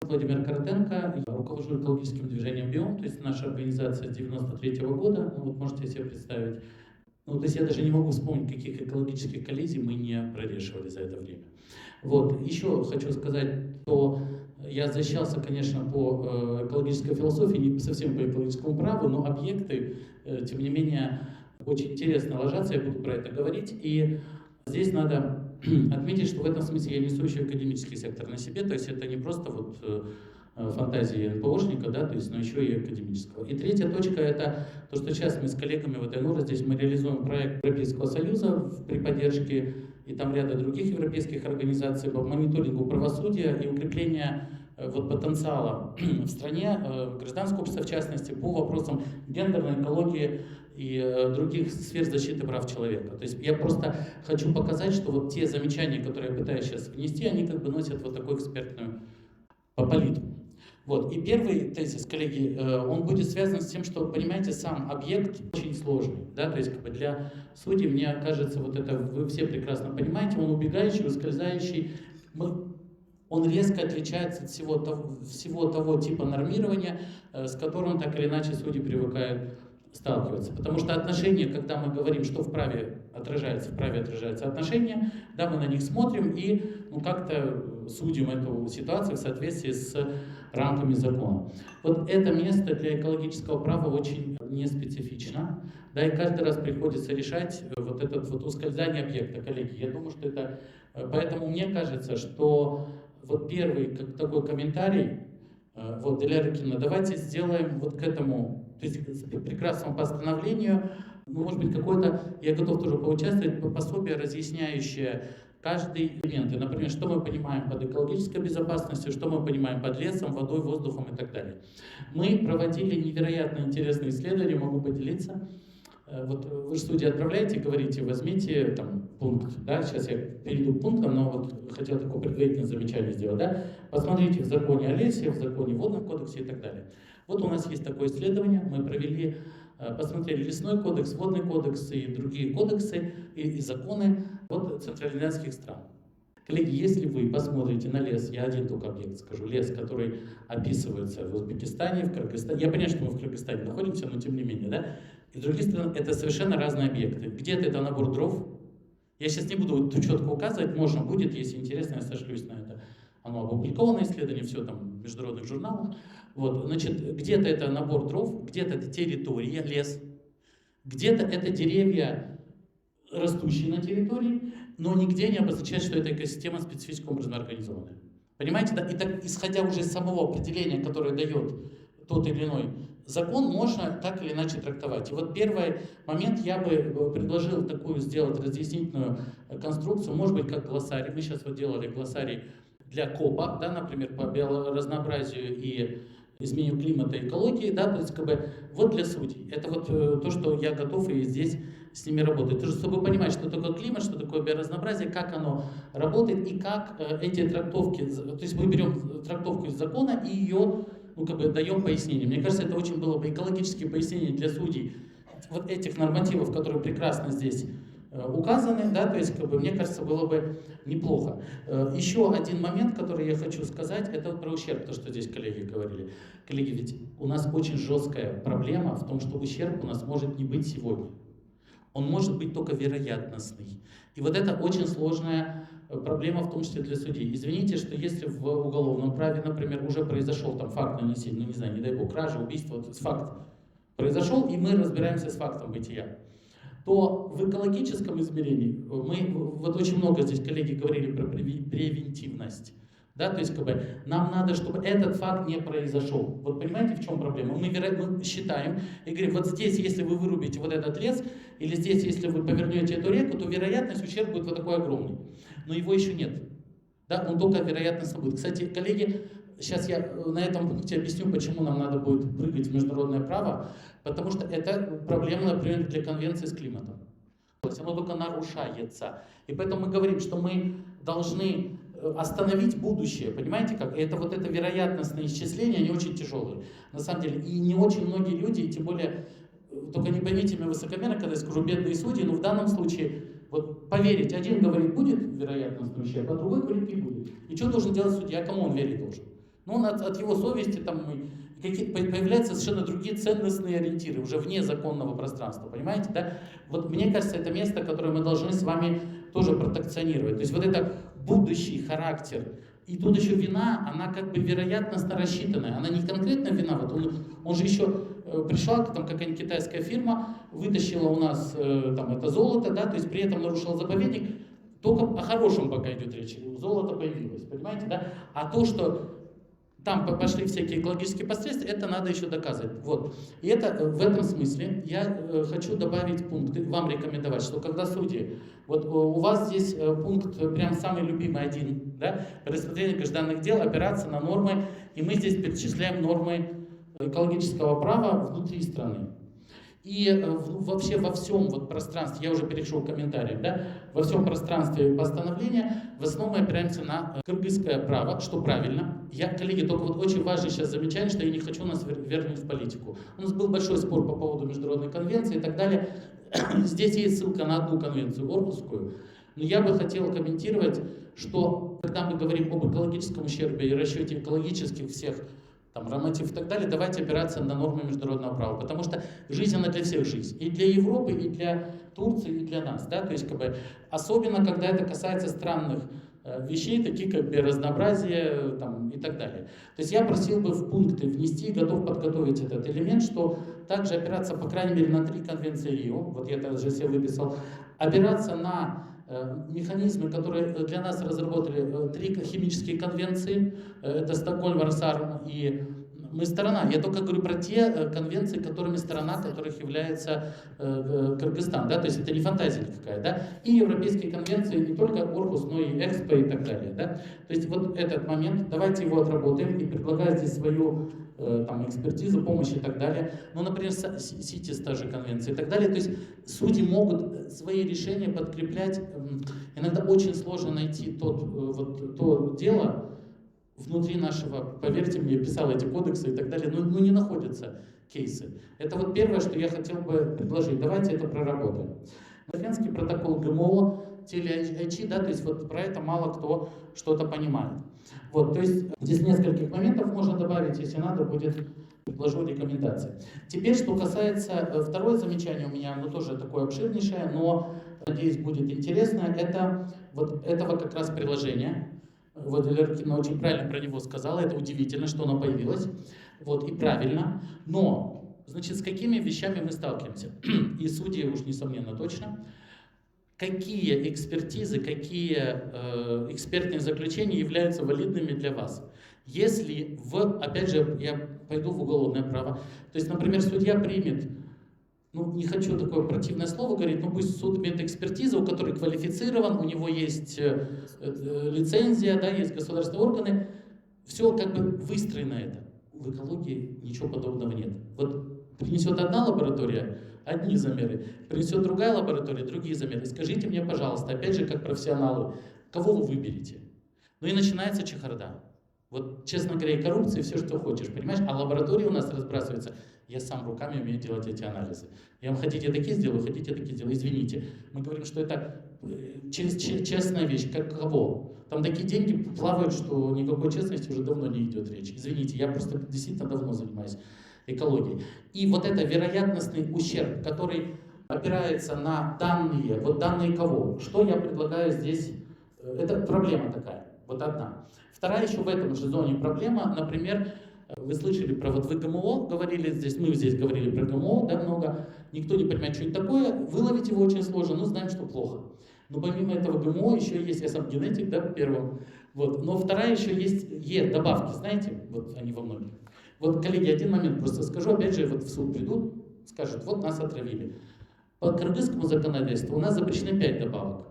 Владимир Коротенко, я руковожу экологическим движением «Биом», то есть наша организация с 93-го года, ну, вот можете себе представить. Ну, то есть я даже не могу вспомнить, каких экологических коллизий мы не прорешивали за это время. Вот. Еще хочу сказать, что я защищался, конечно, по экологической философии, не совсем по экологическому праву, но объекты, тем не менее, очень интересно ложатся, я буду про это говорить. И здесь надо отметить, что в этом смысле я несу еще академический сектор на себе, то есть это не просто вот фантазии НПОшника, да, то есть, но еще и академического. И третья точка — это то, что сейчас мы с коллегами в ЭТНУР здесь мы реализуем проект Европейского Союза при поддержке и там ряда других европейских организаций по мониторингу правосудия и укреплению вот потенциала в стране, гражданского общества в частности, по вопросам гендерной экологии и других сфер защиты прав человека. То есть я просто хочу показать, что вот те замечания, которые я пытаюсь сейчас внести, они как бы носят вот такую экспертную палитру. Вот. И первый тезис, коллеги, он будет связан с тем, что, понимаете, сам объект очень сложный. Да? То есть как бы для судей, мне кажется, вот это вы все прекрасно понимаете, он убегающий, ускользающий. Он резко отличается от всего того типа нормирования, с которым так или иначе судьи привыкают сталкиваться. Потому что отношения, когда мы говорим, что в праве отражается отношения, да, мы на них смотрим и как-то судим эту ситуацию в соответствии с рамками закона. Вот это место для экологического права очень неспецифично, да, и каждый раз приходится решать вот это вот ускользание объекта, коллеги. Я думаю, что это... Поэтому мне кажется, что вот первый такой комментарий, вот, Диляра Рыкина, давайте сделаем вот к этому, то есть к прекрасному постановлению, ну, может быть, какое-то, я готов тоже поучаствовать, пособие, разъясняющее каждый элемент. Например, что мы понимаем под экологической безопасностью, что мы понимаем под лесом, водой, воздухом и так далее. Мы проводили невероятно интересные исследования, могу поделиться. Вот вы же судьи отправляете, говорите, возьмите там пункт, да, сейчас я перейду к пунктам, но вот хотел такое предварительное замечание сделать, да, посмотрите в законе о лесе, в законе о водном кодексе и так далее. Вот у нас есть такое исследование, мы провели, посмотрели лесной кодекс, водный кодекс и другие кодексы и законы от центральноазиатских стран. Коллеги, если вы посмотрите на лес, я один только объект скажу, лес, который описывается в Узбекистане, в Кыргызстане, я понимаю, что мы в Кыргызстане находимся, но тем не менее, да, и с других сторон, это совершенно разные объекты. Где-то это набор дров. Я сейчас не буду тут четко указывать, можно будет, если интересно, я сошлюсь на это. Оно опубликовано, исследование, все там в международных журналах. Вот, значит, где-то это набор дров, где-то это территория, лес, где-то это деревья, растущие на территории, но нигде не обозначает, что эта экосистема специфическим образом организована. Понимаете, да? И так, исходя уже из самого определения, которое дает тот или иной закон, можно так или иначе трактовать. И вот первый момент я бы предложил такую сделать разъяснительную конструкцию, может быть, как глоссарий. Мы сейчас вот делали глоссарий для КОПа, да, например, по биоразнообразию и изменению климата и экологии, да, то есть как бы вот для судей. Это вот то, что я готов и здесь с ними работать. Чтобы понимать, что такое климат, что такое биоразнообразие, как оно работает и как эти трактовки, то есть мы берем трактовку из закона и ее даем пояснение. Мне кажется, это очень было бы экологические пояснения для судей вот этих нормативов, которые прекрасно здесь указаны, да, то есть, мне кажется, было бы неплохо. Еще один момент, который я хочу сказать, это про ущерб, то, что здесь коллеги говорили. Коллеги, ведь у нас очень жесткая проблема в том, что ущерб у нас может не быть сегодня. Он может быть только вероятностный. И вот это очень сложная проблема, в том числе для судей. Извините, что если в уголовном праве, например, уже произошел там факт нанесения, ну не знаю, не дай бог, кражи, убийства, вот факт произошел, и мы разбираемся с фактом бытия, то в экологическом измерении мы, вот очень много здесь коллеги говорили про превентивность. Да, то есть нам надо, чтобы этот факт не произошел. Вот понимаете, в чем проблема? Мы считаем и говорим, вот здесь, если вы вырубите вот этот лес, или здесь, если вы повернете эту реку, то вероятность ущерба будет вот такой огромный. Но его еще нет. Да, он только вероятностно будет. Кстати, коллеги, сейчас я на этом пункте объясню, почему нам надо будет прыгать в международное право, потому что это проблема, например, для конвенции с климатом. Оно только нарушается. И поэтому мы говорим, что мы должны остановить будущее, понимаете как? И это вот это вероятностное исчисление, они очень тяжелые, на самом деле. И не очень многие люди, и тем более, только не поймите меня высокомерно, когда я скажу бедные судьи, но в данном случае, вот поверить, один говорит, будет вероятностный ущерб, а другой говорит, не будет. И что должен делать судья, кому он верить должен? Но он от его совести там появляются совершенно другие ценностные ориентиры, уже вне законного пространства, понимаете, да? Вот мне кажется, это место, которое мы должны с вами тоже протекционировать. То есть вот это будущий характер. И тут еще вина, она как бы вероятностно рассчитанная. Она не конкретно вина, вот он же еще пришла, там какая-нибудь китайская фирма, вытащила у нас там это золото, да, то есть при этом нарушила заповедник. Только о хорошем пока идет речь. Золото появилось, понимаете, да? А то, что там пошли всякие экологические последствия, это надо еще доказывать. Вот. И это в этом смысле я хочу добавить пункт, вам рекомендовать, что когда судьи, вот у вас здесь пункт прям самый любимый один, да, при рассмотрении гражданных дел опираться на нормы, и мы здесь перечисляем нормы экологического права внутри страны. И вообще во всем вот пространстве, я уже перешел к комментариям, да, во всем пространстве постановления в основном мы опираемся на кыргызское право, что правильно. Коллеги, только вот очень важно сейчас замечание, что я не хочу нас вернуть в политику. У нас был большой спор по поводу международной конвенции и так далее. Здесь есть ссылка на одну конвенцию, Орхусскую. Но я бы хотел комментировать, что когда мы говорим об экологическом ущербе и расчете экологических всех там, норматив и так далее, давайте опираться на нормы международного права, потому что жизнь, она для всех жизнь, и для Европы, и для Турции, и для нас, да, то есть, как бы, особенно, когда это касается странных вещей, таких как биоразнообразие там, и так далее. То есть я просил бы в пункты внести, готов подготовить этот элемент, что также опираться, по крайней мере, на 3 конвенции Рио, вот я даже себе выписал, опираться на механизмы, которые для нас разработали 3 химические конвенции, это Стокгольм, Росарм и мы сторона. Я только говорю про те конвенции, которыми сторона, которых является Кыргызстан, да, то есть это не фантазия никакая, да, и европейские конвенции, не только Орхус, но и Экспо и так далее, да. То есть вот этот момент, давайте его отработаем, и предлагаю здесь свою там, экспертизу, помощь и так далее. Ну, например, СИТЕС, та же конвенция и так далее. То есть судьи могут свои решения подкреплять. Иногда очень сложно найти то дело внутри нашего, поверьте мне, писал эти кодексы и так далее, но не находятся кейсы. Это вот первое, что я хотел бы предложить. Давайте это проработаем. Венский протокол ГМО, теле-АЙЧ, да, то есть вот про это мало кто что-то понимает. Вот, то есть здесь нескольких моментов можно добавить, если надо будет, предложу рекомендации. Теперь, что касается, второе замечание у меня, оно тоже такое обширнейшее, но, надеюсь, будет интересно, это вот этого как раз приложения. Вот Элеркина очень правильно про него сказала, это удивительно, что оно появилось, вот, и правильно, но, значит, с какими вещами мы сталкиваемся? И судьи уж, несомненно, точно. Какие экспертизы, какие экспертные заключения являются валидными для вас? Если опять же, я пойду в уголовное право, то есть, например, судья примет, ну, не хочу такое противное слово говорить, но пусть суд имеет экспертизу, у которой квалифицирован, у него есть лицензия, да, есть государственные органы, все как бы выстроено это. В экологии ничего подобного нет. Вот принесет одна лаборатория одни замеры, принесет другая лаборатория другие замеры. Скажите мне, пожалуйста, опять же, как профессионалы, кого вы выберете? Ну и начинается чехарда. Вот, честно говоря, и коррупция, и все, что хочешь, понимаешь? А лаборатории у нас разбрасываются. Я сам руками умею делать эти анализы. Я вам хотите такие сделаю, хотите такие сделаю. Извините. Мы говорим, что это честная вещь. Как кого? Там такие деньги плавают, что никакой честности уже давно не идет речь. Извините, я просто действительно давно занимаюсь экологией. И вот это вероятностный ущерб, который опирается на данные, вот данные кого? Что я предлагаю здесь? Это проблема такая, вот одна. Вторая еще в этом же зоне проблема, например, вы слышали про вот вы ГМО, говорили здесь, мы здесь говорили про ГМО, да, много, никто не понимает, что это такое, выловить его очень сложно, но знаем, что плохо. Но помимо этого ГМО еще есть, я сам генетик, да, первым, вот, но вторая еще есть добавки, знаете, вот они во многих. Вот, коллеги, один момент просто скажу, опять же, вот в суд придут, скажут, вот нас отравили. По кыргызскому законодательству у нас запрещено 5 добавок.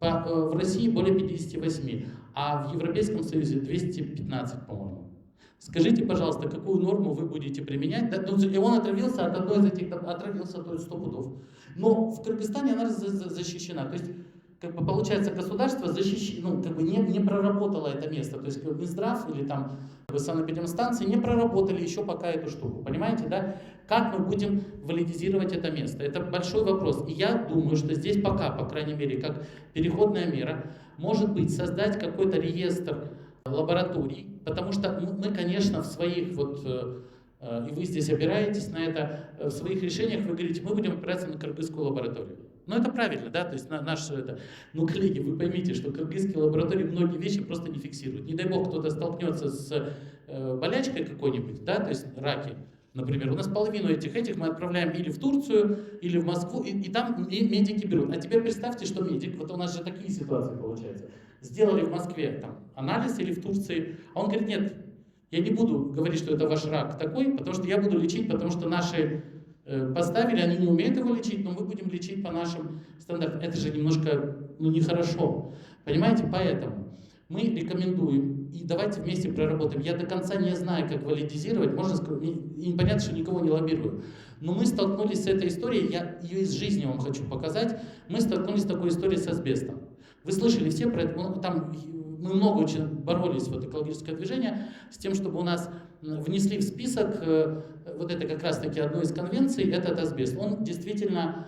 В России более 58, а в Европейском Союзе 215, по-моему. Скажите, пожалуйста, какую норму вы будете применять? Да, и он отравился от одной из этих, отравился, то есть 100 пудов. Но в Кыргызстане она защищена. То есть, как бы получается, государство не проработало это место. То есть Минздрав или там санэпидемстанции не проработали еще пока эту штуку. Понимаете, да? Как мы будем валидизировать это место? Это большой вопрос. И я думаю, что здесь пока, по крайней мере, как переходная мера, может быть создать какой-то реестр лабораторий, потому что мы, конечно, в своих вот, и вы здесь опираетесь на это, в своих решениях вы говорите, мы будем опираться на кыргызскую лабораторию. Ну это правильно, да, то есть наш это. Но, коллеги, вы поймите, что кыргызские лаборатории многие вещи просто не фиксируют. Не дай бог кто-то столкнется с болячкой какой-нибудь, да, то есть раки, например. У нас половину этих мы отправляем или в Турцию, или в Москву, и там медики берут. А теперь представьте, что медик, вот у нас же такие ситуации получаются, сделали в Москве там анализ или в Турции, а он говорит, нет, я не буду говорить, что это ваш рак такой, потому что я буду лечить, потому что наши поставили, они не умеют его лечить, но мы будем лечить по нашим стандартам. Это же немножко, ну, нехорошо. Понимаете? Поэтому мы рекомендуем, и давайте вместе проработаем. Я до конца не знаю, как валидизировать, можно сказать, и понятно, что никого не лоббирую. Но мы столкнулись с этой историей, я ее из жизни вам хочу показать. Мы столкнулись с такой историей с асбестом. Вы слышали все про это? Ну, там мы много очень боролись, вот, экологическое движение, с тем, чтобы у нас внесли в список, вот это как раз-таки одной из конвенций, этот асбест. Он действительно,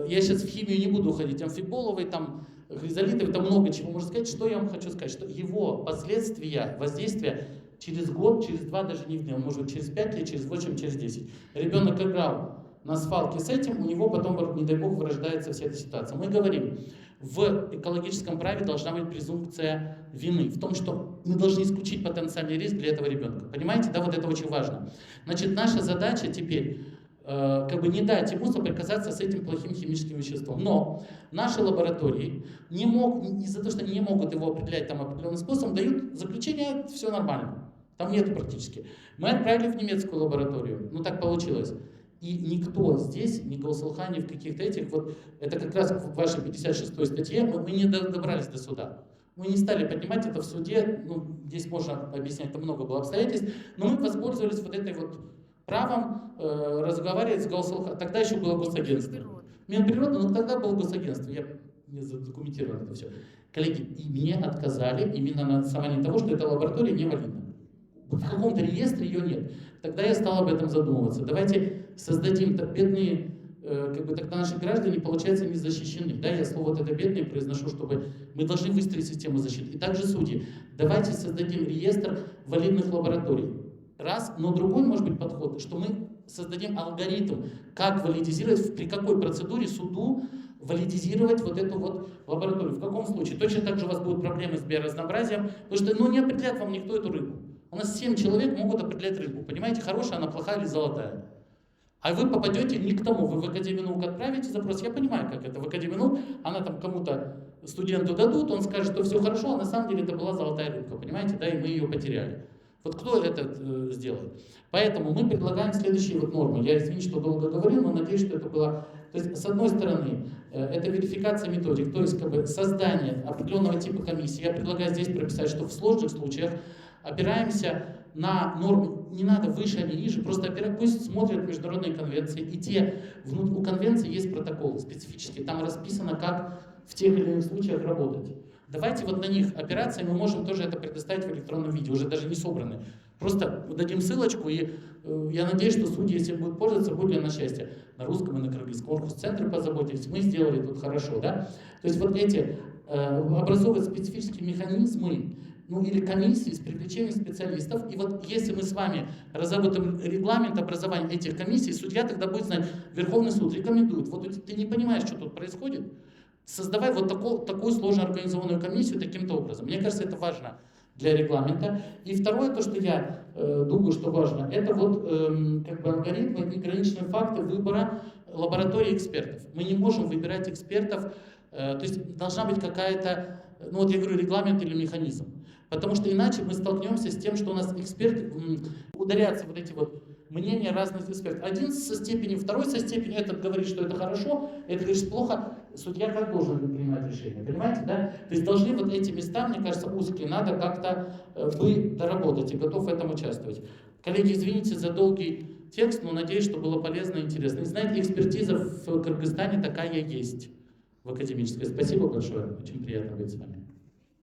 я сейчас в химию не буду уходить, амфиболовый, там, хризолитовый, там много чего можно сказать. Что я вам хочу сказать? Что его последствия, воздействия через год, через два, даже не в день, может быть через 5 лет, через 8, через 10. Ребенок играл на свалке с этим, у него потом, не дай бог, вырождается вся эта ситуация. Мы говорим, в экологическом праве должна быть презумпция вины, в том, что мы должны исключить потенциальный риск для этого ребенка. Понимаете, да, вот это очень важно. Значит, наша задача теперь, как бы не дать ему соприкасаться с этим плохим химическим веществом. Но наши лаборатории не могут, из-за того, что не могут его определять там определенным способом, дают заключение, все нормально. Там нету практически. Мы отправили в немецкую лабораторию, ну так получилось. И никто здесь, ни Госулха, ни в каких-то этих, вот это как раз в вашей 56-й статье, мы не добрались до суда. Мы не стали поднимать это в суде, ну, здесь можно объяснять, там много было обстоятельств, но мы воспользовались вот этой вот правом разговаривать с Госулха. Тогда еще было госагентство. Минприрода, но тогда было госагентство, я задокументировал это все. Коллеги, и мне отказали именно на основании того, что эта лаборатория не валидна. В каком-то реестре ее нет. Тогда я стал об этом задумываться. Давайте создадим, бедные, как бы тогда наши граждане, получается, не защищены. Да, я слово вот это бедные произношу, чтобы мы должны выстроить систему защиты. И также судьи. Давайте создадим реестр валидных лабораторий. Раз, но другой может быть подход, что мы создадим алгоритм, как валидизировать, при какой процедуре суду валидизировать вот эту вот лабораторию. В каком случае? Точно так же у вас будут проблемы с биоразнообразием, потому что, ну, не определяет вам никто эту рыбу. У нас 7 человек могут определять рыбу. Понимаете, хорошая она, плохая или золотая. А вы попадете не к тому. Вы в Академию наук отправите запрос. Я понимаю, как это. В Академию наук она там кому-то, студенту дадут, он скажет, что все хорошо, а на самом деле это была золотая рыбка. Понимаете, да, и мы ее потеряли. Вот кто это сделает? Поэтому мы предлагаем следующие вот нормы. Я, извините, что долго говорил, но надеюсь, что это было... То есть, с одной стороны, это верификация методик, то есть как бы создание определенного типа комиссии. Я предлагаю здесь прописать, что в сложных случаях опираемся на нормы, не надо выше, а не ниже, просто пусть смотрят международные конвенции, и те, у конвенции есть протоколы специфические, там расписано, как в тех или иных случаях работать. Давайте вот на них опираться, и мы можем тоже это предоставить в электронном виде, уже даже не собраны. Просто дадим ссылочку, и я надеюсь, что судьи, если будут пользоваться, будет для нас счастье. На русском и на кыргызском. Оргцентры позаботились, мы сделали тут хорошо, да? То есть вот эти образовывают специфические механизмы, ну или комиссии с привлечением специалистов. И вот если мы с вами разработаем регламент образования этих комиссий, судья тогда будет знать, Верховный суд рекомендует, вот ты не понимаешь, что тут происходит, создавай вот такую сложно организованную комиссию таким-то образом. Мне кажется, это важно для регламента. И второе, то, что я думаю, что важно, это вот как бы алгоритмы и граничные факты выбора лаборатории экспертов. Мы не можем выбирать экспертов, то есть должна быть какая-то, ну вот я говорю, регламент или механизм. Потому что иначе мы столкнемся с тем, что у нас эксперты, ударятся вот эти вот мнения разных экспертов. Один со степенью, второй со степенью, этот говорит, что это хорошо, этот говорит, что плохо. Судья как должен принимать решение, понимаете, да? То есть должны вот эти места, мне кажется, узкие, надо как-то вы доработать и готов в этом участвовать. Коллеги, извините за долгий текст, но надеюсь, что было полезно и интересно. И знаете, экспертиза в Кыргызстане такая есть в академической. Спасибо большое, очень приятно быть с вами.